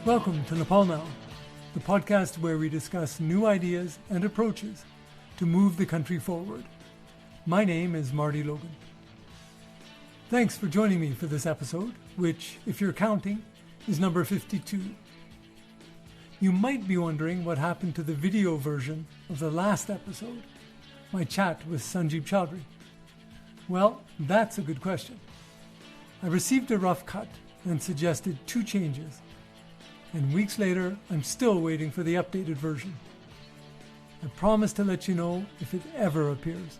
Welcome to Nepal Now, the podcast where we discuss new ideas and approaches to move the country forward. My name is Marty Logan. Thanks for joining me for this episode, which, if you're counting, is number 52. You might be wondering what happened to the video version of the last episode, my chat with Sanjeev Chaudhary. Well, that's a good question. I received a rough cut and suggested 2 changes, and weeks later, I'm still waiting for the updated version. I promise to let you know if it ever appears.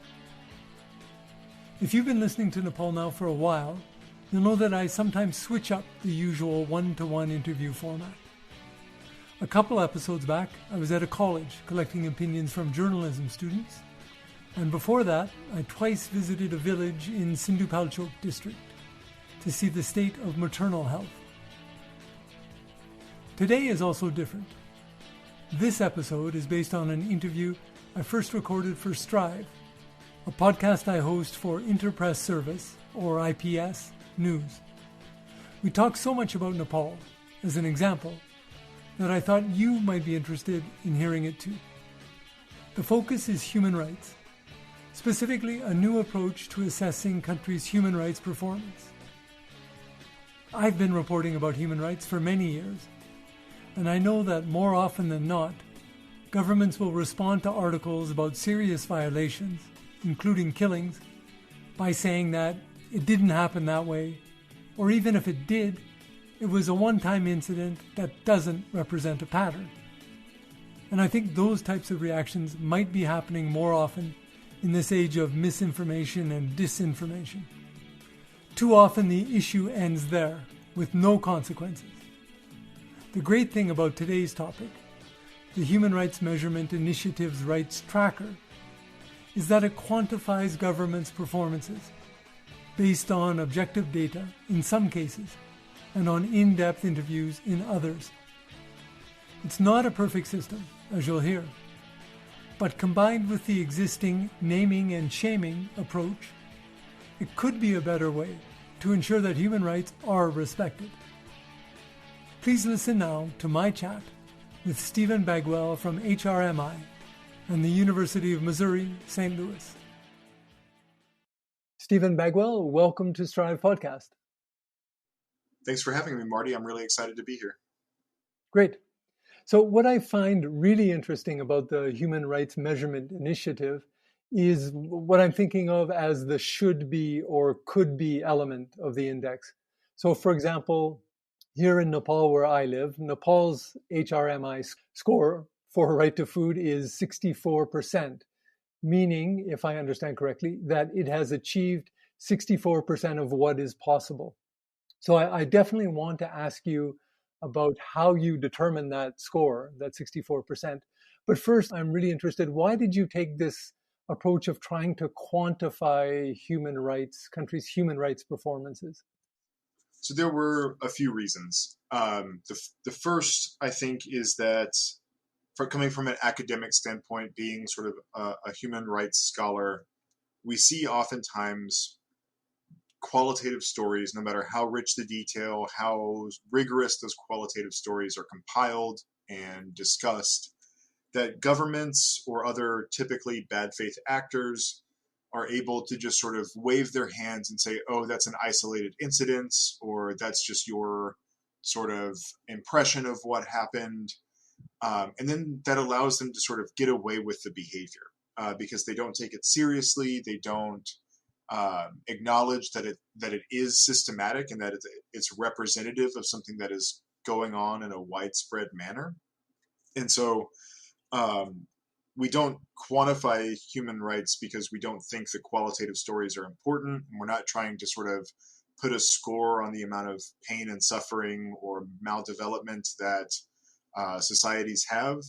If you've been listening to Nepal Now for a while, you'll know that I sometimes switch up the usual one-to-one interview format. A couple episodes back, I was at a college collecting opinions from journalism students, and before that, I twice visited a village in Sindhupalchowk district to see the state of maternal health. Today is also different. This episode is based on an interview I first recorded for Strive, a podcast I host for Interpress Service, or IPS, news. We talk so much about Nepal, as an example, that I thought you might be interested in hearing it too. The focus is human rights, specifically a new approach to assessing countries' human rights performance. I've been reporting about human rights for many years, and I know that more often than not, governments will respond to articles about serious violations, including killings, by saying that it didn't happen that way, or even if it did, it was a one-time incident that doesn't represent a pattern. And I think those types of reactions might be happening more often in this age of misinformation and disinformation. Too often the issue ends there, with no consequences. The great thing about today's topic, the Human Rights Measurement Initiative's Rights Tracker, is that it quantifies governments' performances based on objective data in some cases and on in-depth interviews in others. It's not a perfect system, as you'll hear, but combined with the existing naming and shaming approach, it could be a better way to ensure that human rights are respected. Please listen now to my chat with Stephen Bagwell from HRMI and the University of Missouri, St. Louis. Stephen Bagwell, welcome to Strive Podcast. Thanks for having me, Marty. I'm really excited to be here. Great. So what I find really interesting about the Human Rights Measurement Initiative is what I'm thinking of as the should be or could be element of the index. So for example, here in Nepal where I live, Nepal's HRMI score for right to food is 64%, meaning, if I understand correctly, that it has achieved 64% of what is possible. So I definitely want to ask you about how you determine that score, that 64%. But first, I'm really interested, why did you take this approach of trying to quantify human rights, countries' human rights performances? So there were a few reasons. The first, I think, is that coming from an academic standpoint, being sort of a human rights scholar, we see oftentimes qualitative stories, no matter how rich the detail, how rigorous those qualitative stories are compiled and discussed, that governments or other typically bad faith actors are able to just sort of wave their hands and say, oh, that's an isolated incident, or that's just your sort of impression of what happened. And then that allows them to sort of get away with the behavior because they don't take it seriously. They don't acknowledge that it is systematic and that it's representative of something that is going on in a widespread manner. And so we don't quantify human rights because we don't think the qualitative stories are important. And we're not trying to sort of put a score on the amount of pain and suffering or maldevelopment that societies have.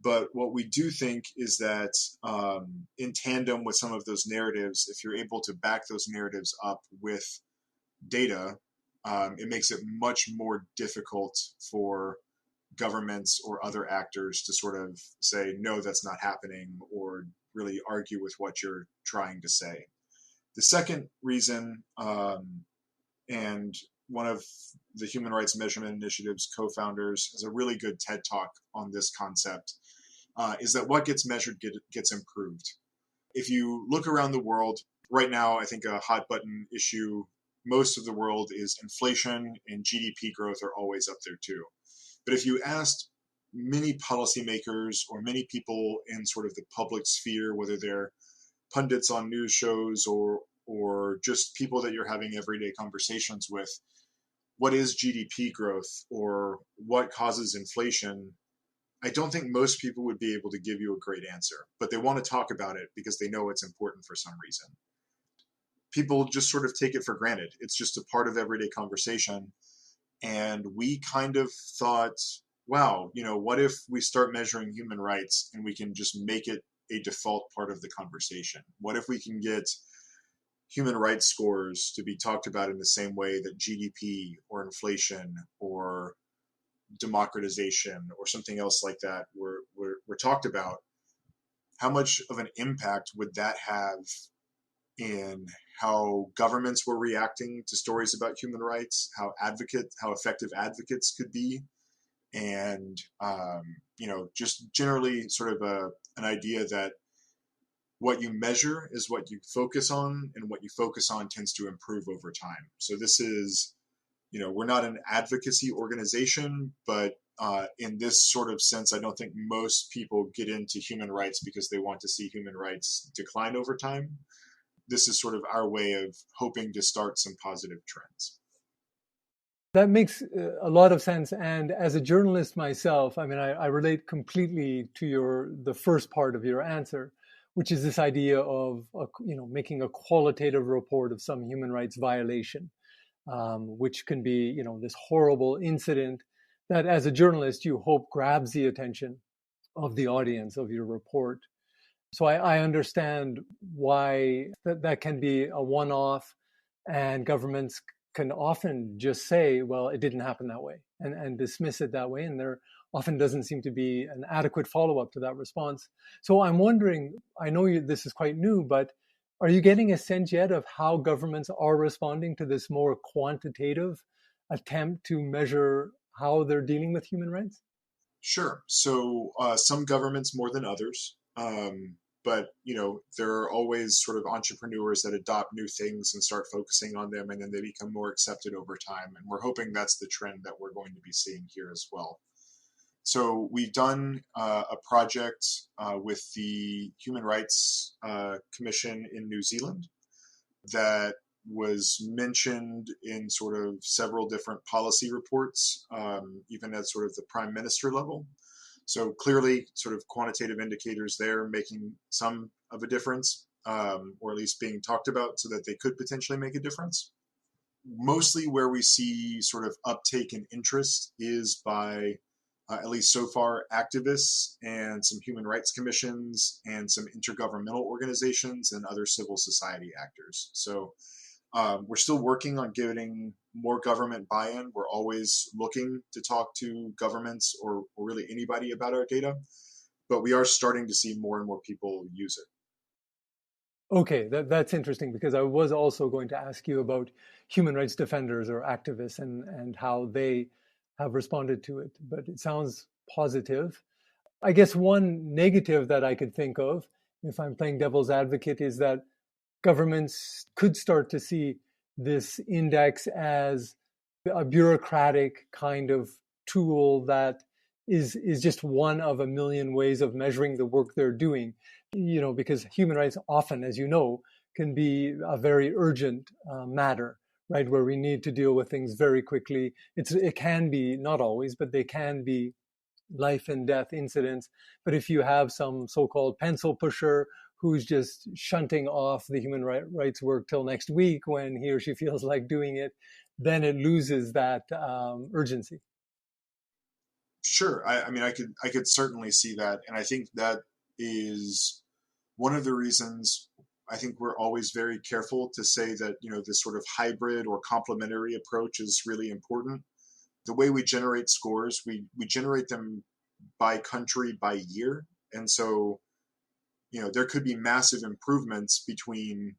But what we do think is that in tandem with some of those narratives, if you're able to back those narratives up with data, it makes it much more difficult for governments or other actors to sort of say, no, that's not happening, or really argue with what you're trying to say. The second reason, and one of the Human Rights Measurement Initiative's co-founders, has a really good TED talk on this concept, is that what gets measured gets improved. If you look around the world, right now, I think a hot button issue, most of the world, is inflation, and GDP growth are always up there too. But if you asked many policymakers or many people in sort of the public sphere, whether they're pundits on news shows or just people that you're having everyday conversations with, what is GDP growth or what causes inflation? I don't think most people would be able to give you a great answer, but they want to talk about it because they know it's important for some reason. People just sort of take it for granted. It's just a part of everyday conversation. And we kind of thought, wow, what if we start measuring human rights and we can just make it a default part of the conversation? What if we can get human rights scores to be talked about in the same way that GDP or inflation or democratization or something else like that were talked about? How much of an impact would that have in how governments were reacting to stories about human rights, how effective advocates could be, and just generally sort of an idea that what you measure is what you focus on, and what you focus on tends to improve over time. So this is, we're not an advocacy organization, but in this sort of sense, I don't think most people get into human rights because they want to see human rights decline over time. This is sort of our way of hoping to start some positive trends. That makes a lot of sense. And as a journalist myself, I mean, I relate completely to the first part of your answer, which is this idea of, making a qualitative report of some human rights violation, which can be, this horrible incident that as a journalist, you hope grabs the attention of the audience of your report. So I understand why that can be a one-off, and governments can often just say, well, it didn't happen that way, and dismiss it that way. And there often doesn't seem to be an adequate follow-up to that response. So I'm wondering, I know this is quite new, but are you getting a sense yet of how governments are responding to this more quantitative attempt to measure how they're dealing with human rights? Sure. So some governments more than others. But there are always sort of entrepreneurs that adopt new things and start focusing on them, and then they become more accepted over time. And we're hoping that's the trend that we're going to be seeing here as well. So we've done a project with the Human Rights Commission in New Zealand that was mentioned in sort of several different policy reports, even at sort of the prime minister level. So clearly sort of quantitative indicators there making some of a difference, or at least being talked about so that they could potentially make a difference. Mostly where we see sort of uptake and interest is by, at least so far, activists and some human rights commissions and some intergovernmental organizations and other civil society actors. So we're still working on getting more government buy-in. We're always looking to talk to governments or really anybody about our data, but we are starting to see more and more people use it. Okay, that's interesting, because I was also going to ask you about human rights defenders or activists and how they have responded to it, but it sounds positive. I guess one negative that I could think of, if I'm playing devil's advocate, is that governments could start to see this index as a bureaucratic kind of tool that is just one of a million ways of measuring the work they're doing. Because human rights often, as you know, can be a very urgent matter, right? Where we need to deal with things very quickly. It can be, not always, but they can be life and death incidents. But if you have some so-called pencil pusher who's just shunting off the human rights work till next week when he or she feels like doing it, then it loses that urgency. Sure. I mean, I could certainly see that. And I think that is one of the reasons I think we're always very careful to say that, this sort of hybrid or complementary approach is really important. The way we generate scores, we generate them by country, by year. And so, there could be massive improvements between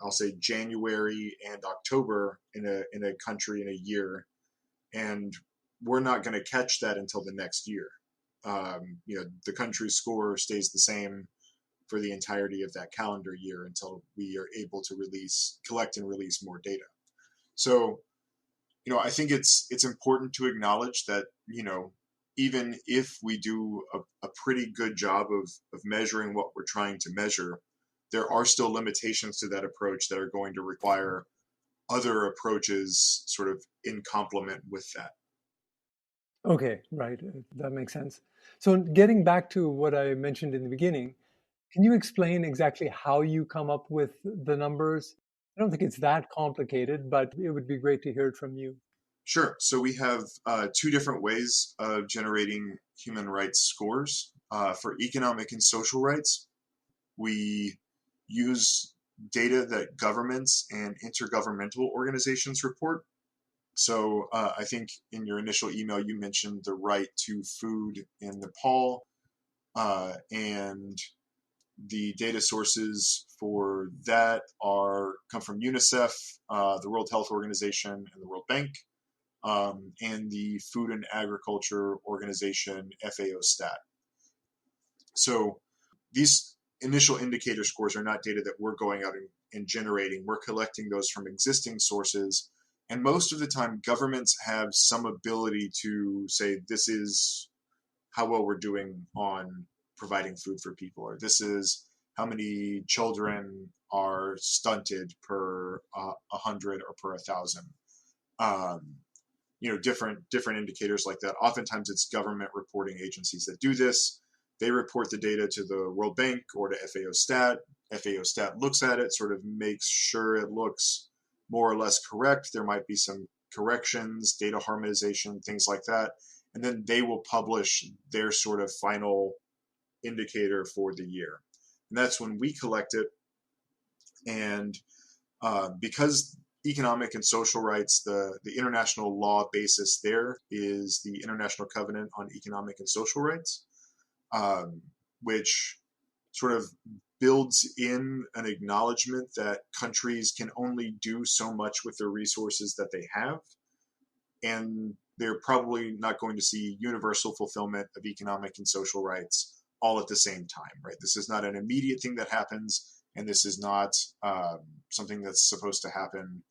I'll say January and October in a country in a year, and we're not going to catch that until the next year. The country's score stays the same for the entirety of that calendar year until we are able to collect and release more data. So, I think it's important to acknowledge that, even if we do a pretty good job of measuring what we're trying to measure, there are still limitations to that approach that are going to require other approaches sort of in complement with that. Okay, right. That makes sense. So getting back to what I mentioned in the beginning, can you explain exactly how you come up with the numbers? I don't think it's that complicated, but it would be great to hear it from you. Sure. So we have two different ways of generating human rights scores. For economic and social rights, we use data that governments and intergovernmental organizations report. So I think in your initial email, you mentioned the right to food in Nepal, and the data sources for that come from UNICEF, the World Health Organization, and the World Bank, and the Food and Agriculture Organization, FAO-STAT. So these initial indicator scores are not data that we're going out and generating. We're collecting those from existing sources. And most of the time, governments have some ability to say, this is how well we're doing on providing food for people, or this is how many children are stunted per 100 or per 1,000. Different indicators like that. Oftentimes it's government reporting agencies that do this. They report the data to the World Bank or to FAO-STAT. FAO-STAT looks at it, sort of makes sure it looks more or less correct. There might be some corrections, data harmonization, things like that. And then they will publish their sort of final indicator for the year. And that's when we collect it. And because economic and social rights, the international law basis there is the International Covenant on Economic and Social Rights, which sort of builds in an acknowledgement that countries can only do so much with the resources that they have, and they're probably not going to see universal fulfillment of economic and social rights all at the same time, right? This is not an immediate thing that happens, and this is not something that's supposed to happen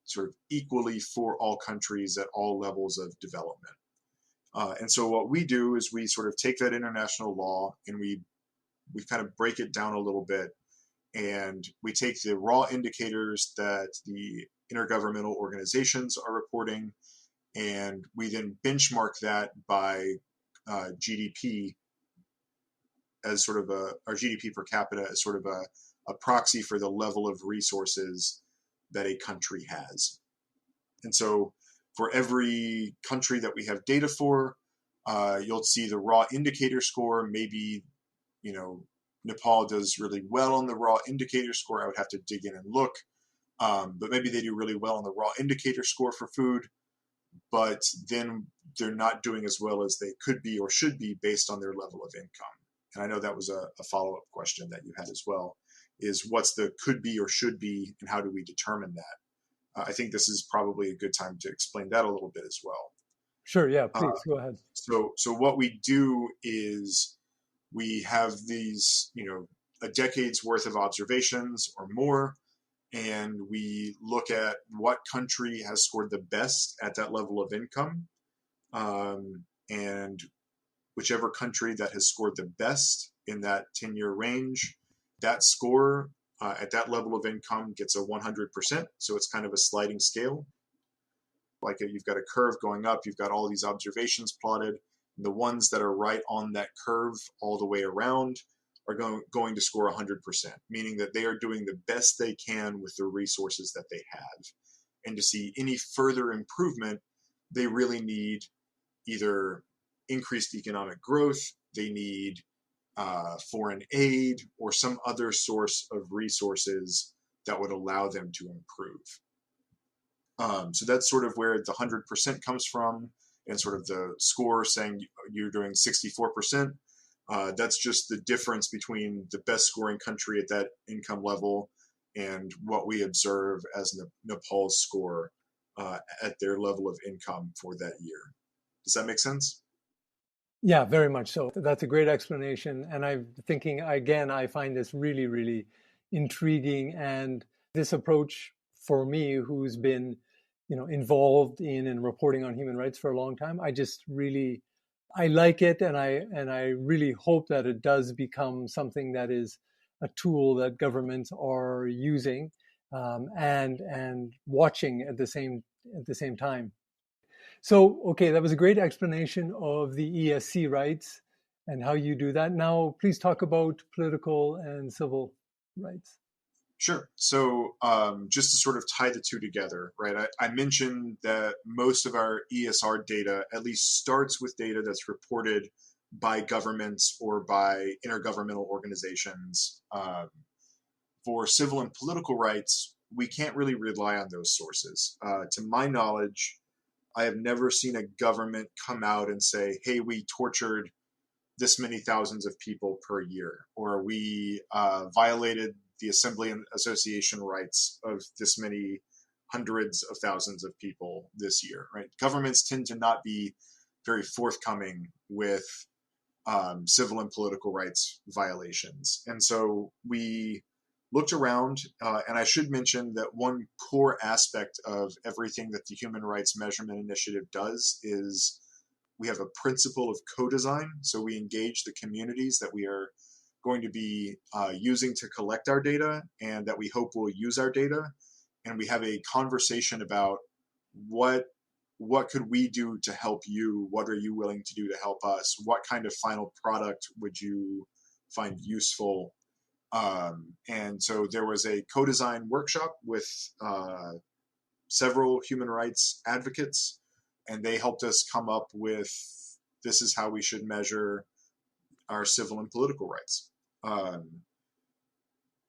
sort of equally for all countries at all levels of development. And so what we do is we sort of take that international law and we kind of break it down a little bit, and we take the raw indicators that the intergovernmental organizations are reporting, and we then benchmark that by GDP as sort of our GDP per capita as sort of a proxy for the level of resources that a country has. And so for every country that we have data for, you'll see the raw indicator score. Maybe, Nepal does really well on the raw indicator score. I would have to dig in and look. But maybe they do really well on the raw indicator score for food, but then they're not doing as well as they could be or should be based on their level of income. And I know that was a follow-up question that you had as well, is what's the could be or should be, and how do we determine that? I think this is probably a good time to explain that a little bit as well. Sure, yeah, please go ahead. So what we do is we have these, a decade's worth of observations or more, and we look at what country has scored the best at that level of income, and whichever country that has scored the best in that 10-year range, that score at that level of income gets a 100%. So it's kind of a sliding scale. Like you've got a curve going up, you've got all these observations plotted. And the ones that are right on that curve all the way around are going to score 100%, meaning that they are doing the best they can with the resources that they have. And to see any further improvement, they really need either increased economic growth, they need foreign aid, or some other source of resources that would allow them to improve. So that's sort of where the 100% comes from, and sort of the score saying you're doing 64%. That's just the difference between the best scoring country at that income level and what we observe as Nepal's score at their level of income for that year. Does that make sense? Yeah, very much so. That's a great explanation. And I'm thinking, again, I find this really, really intriguing. And this approach for me, who's been, involved in and reporting on human rights for a long time, I like it. And I really hope that it does become something that is a tool that governments are using, and watching at the same time. So, okay, that was a great explanation of the ESC rights and how you do that. Now, please talk about political and civil rights. Sure. So, just to sort of tie the two together, right? I mentioned that most of our ESR data at least starts with data that's reported by governments or by intergovernmental organizations. For civil and political rights, we can't really rely on those sources. To my knowledge, I have never seen a government come out and say, hey, we tortured this many thousands of people per year, or we violated the assembly and association rights of this many hundreds of thousands of people this year, right? Governments tend to not be very forthcoming with civil and political rights violations. And so we looked around, and I should mention that one core aspect of everything that the Human Rights Measurement Initiative does is we have a principle of co-design. So we engage the communities that we are going to be using to collect our data and that we hope will use our data. And we have a conversation about what could we do to help you? What are you willing to do to help us? What kind of final product would you find useful? And so there was a co-design workshop with several human rights advocates, and they helped us come up with this is how we should measure our civil and political rights.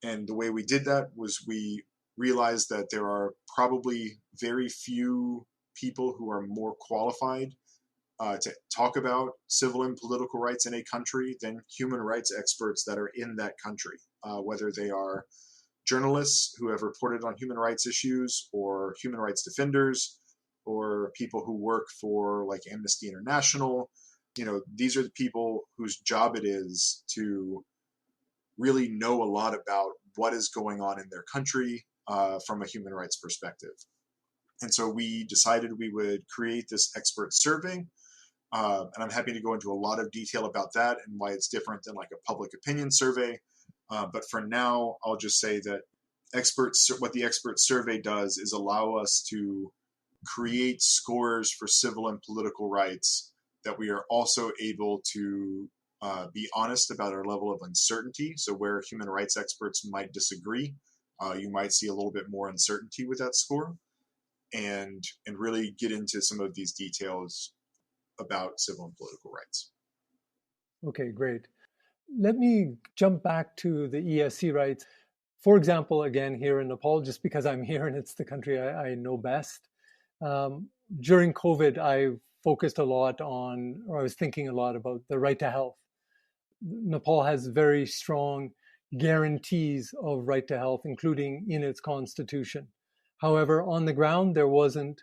And the way we did that was we realized that there are probably very few people who are more qualified to talk about civil and political rights in a country than human rights experts that are in that country, whether they are journalists who have reported on human rights issues or human rights defenders or people who work for like Amnesty International. These are the people whose job it is to really know a lot about what is going on in their country from a human rights perspective. And so we decided we would create this expert survey. And I'm happy to go into a lot of detail about that and why it's different than like a public opinion survey. But for now, I'll just say that what the expert survey does is allow us to create scores for civil and political rights that we are also able to be honest about our level of uncertainty. So where human rights experts might disagree, you might see a little bit more uncertainty with that score, and really get into some of these details about civil and political rights. Okay, great. Let me jump back to the ESC rights. For example, again, here in Nepal, just because I'm here and it's the country I know best. During COVID, I focused a lot on, or I was thinking a lot about the right to health. Nepal has very strong guarantees of right to health, including in its constitution. However, on the ground, there wasn't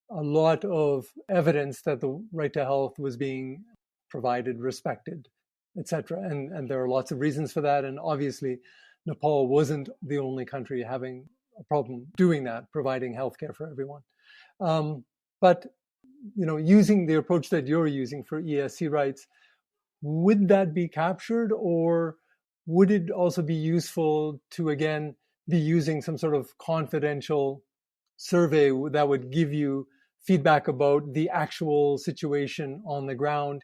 a lot of evidence that the right to health was being provided, respected, etc. And there are lots of reasons for that. And obviously, Nepal wasn't the only country having a problem doing that, providing healthcare for everyone. But using the approach that you're using for ESC rights, would that be captured, or would it also be useful to again be using some sort of confidential survey that would give you feedback about the actual situation on the ground?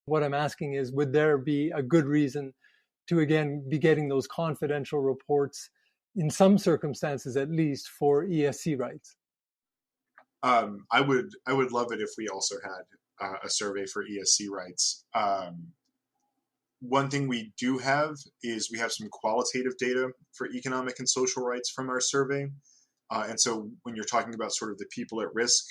What I'm asking is, would there be a good reason to again be getting those confidential reports in some circumstances, at least for ESC rights? I would love it if we also had a survey for ESC rights. One thing we do have is we have some qualitative data for economic and social rights from our survey. And so when you're talking about sort of the people at risk,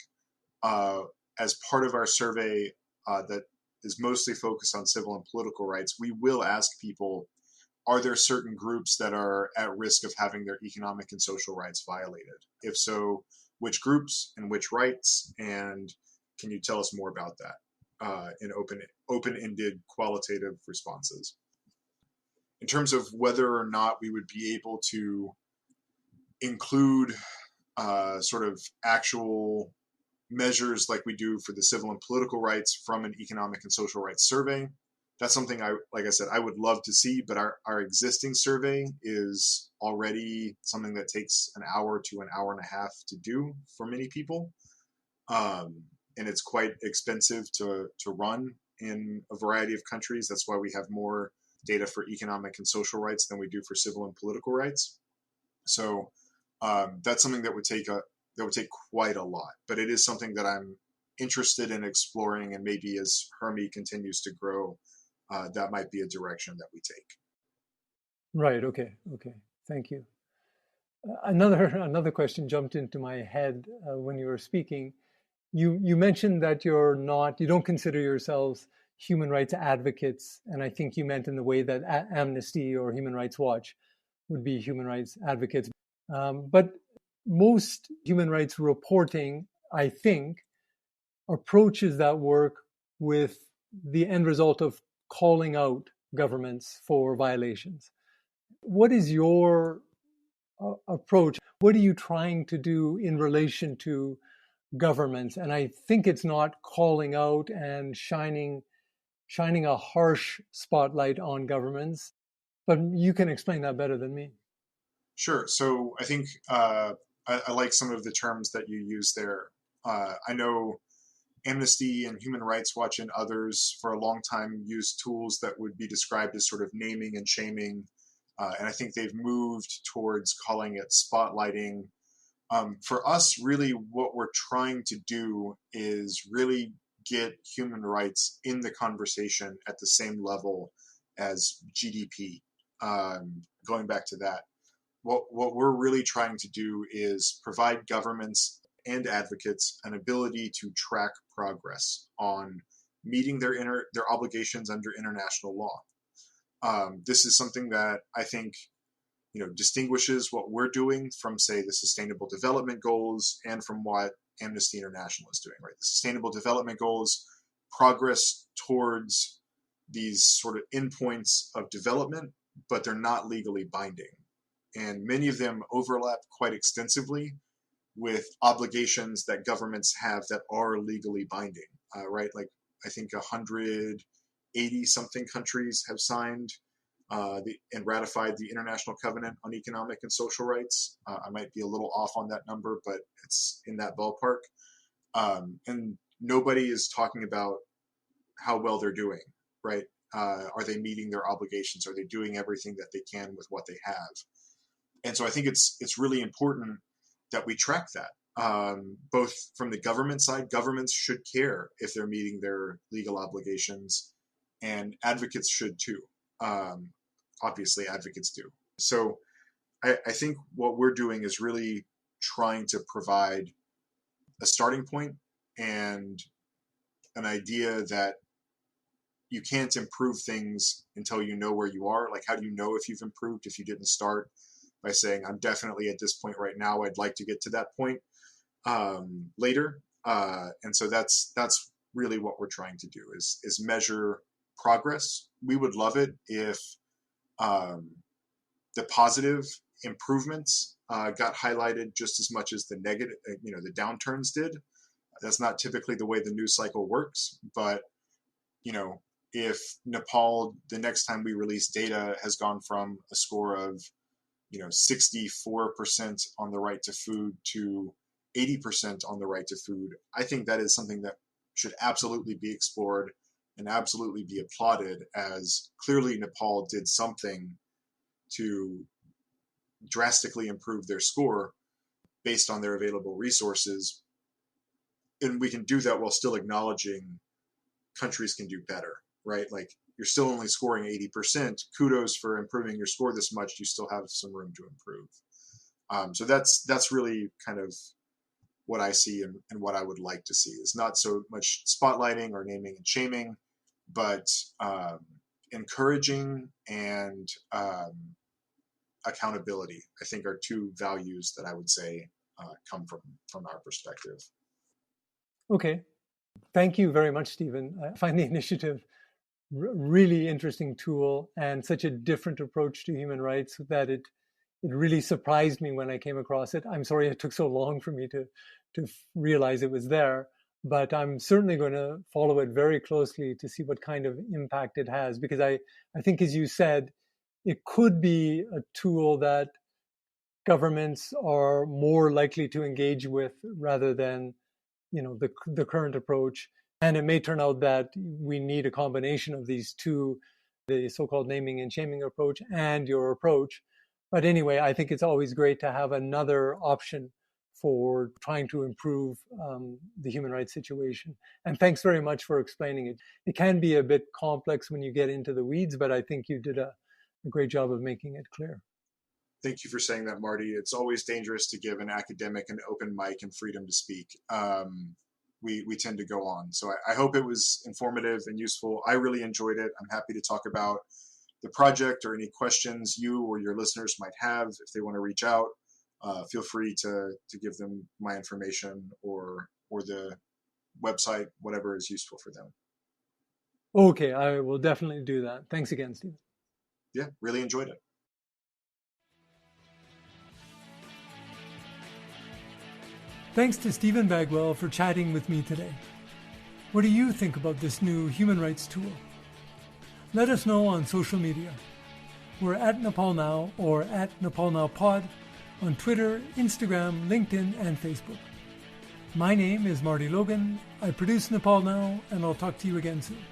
as part of our survey that is mostly focused on civil and political rights, we will ask people are there certain groups that are at risk of having their economic and social rights violated? If so, which groups and which rights? And can you tell us more about that in open-ended qualitative responses? In terms of whether or not we would be able to include sort of actual measures like we do for the civil and political rights from an economic and social rights survey, that's something like I said, I would love to see, but our existing survey is already something that takes an hour to an hour and a half to do for many people. And it's quite expensive to run in a variety of countries. That's why we have more data for economic and social rights than we do for civil and political rights. So that's something that would take quite a lot, but it is something that I'm interested in exploring, and maybe as Hermie continues to grow, that might be a direction that we take. Right. Okay. Thank you. Another question jumped into my head when you were speaking. You mentioned that you don't consider yourselves human rights advocates, and I think you meant in the way that Amnesty or Human Rights Watch would be human rights advocates. But most human rights reporting, I think, approaches that work with the end result of calling out governments for violations. What is your approach? What are you trying to do in relation to governments? And I think it's not calling out and shining a harsh spotlight on governments, but you can explain that better than me. Sure. So I think I like some of the terms that you use there. I know Amnesty and Human Rights Watch and others for a long time used tools that would be described as sort of naming and shaming. And I think they've moved towards calling it spotlighting. For us, really, what we're trying to do is really get human rights in the conversation at the same level as GDP. Going back to that, what we're really trying to do is provide governments and advocates an ability to track progress on meeting their obligations under international law. This is something that I think distinguishes what we're doing from, say, the Sustainable Development Goals and from what Amnesty International is doing. Right, the Sustainable Development Goals progress towards these sort of endpoints of development, but they're not legally binding, and many of them overlap quite extensively with obligations that governments have that are legally binding, right? Like I think 180 something countries have signed and ratified the International Covenant on Economic and Social Rights. I might be a little off on that number, but it's in that ballpark. And nobody is talking about how well they're doing, right? Are they meeting their obligations? Are they doing everything that they can with what they have? And so I think it's really important that we track that. Both from the government side, governments should care if they're meeting their legal obligations, and advocates should too. Obviously, advocates do. So I think what we're doing is really trying to provide a starting point and an idea that you can't improve things until you know where you are. Like, how do you know if you've improved if you didn't start by saying, I'm definitely at this point right now, I'd like to get to that point later. And so that's really what we're trying to do is measure progress. We would love it if the positive improvements got highlighted just as much as the negative, the downturns did. That's not typically the way the news cycle works, but if Nepal, the next time we release data, has gone from a score of 64% on the right to food to 80% on the right to food, I think that is something that should absolutely be explored and absolutely be applauded, as clearly Nepal did something to drastically improve their score based on their available resources. And we can do that while still acknowledging countries can do better, right? Like, you're still only scoring 80%. Kudos for improving your score this much. You still have some room to improve. So that's really kind of what I see and what I would like to see, is not so much spotlighting or naming and shaming, but encouraging and accountability, I think, are two values that I would say come from our perspective. Okay. Thank you very much, Stephen. I find the initiative really interesting tool and such a different approach to human rights that it really surprised me when I came across it. I'm sorry it took so long for me to realize it was there, but I'm certainly going to follow it very closely to see what kind of impact it has, because I think, as you said, it could be a tool that governments are more likely to engage with rather than, the current approach. And it may turn out that we need a combination of these two, the so-called naming and shaming approach and your approach. But anyway, I think it's always great to have another option for trying to improve the human rights situation. And thanks very much for explaining it. It can be a bit complex when you get into the weeds, but I think you did a great job of making it clear. Thank you for saying that, Marty. It's always dangerous to give an academic an open mic and freedom to speak. We tend to go on. So I hope it was informative and useful. I really enjoyed it. I'm happy to talk about the project or any questions you or your listeners might have. If they want to reach out, feel free to give them my information or the website, whatever is useful for them. Okay, I will definitely do that. Thanks again, Stephen. Yeah, really enjoyed it. Thanks to Stephen Bagwell for chatting with me today. What do you think about this new human rights tool? Let us know on social media. We're at Nepal Now or at Nepal Now Pod on Twitter, Instagram, LinkedIn, and Facebook. My name is Marty Logan. I produce Nepal Now, and I'll talk to you again soon.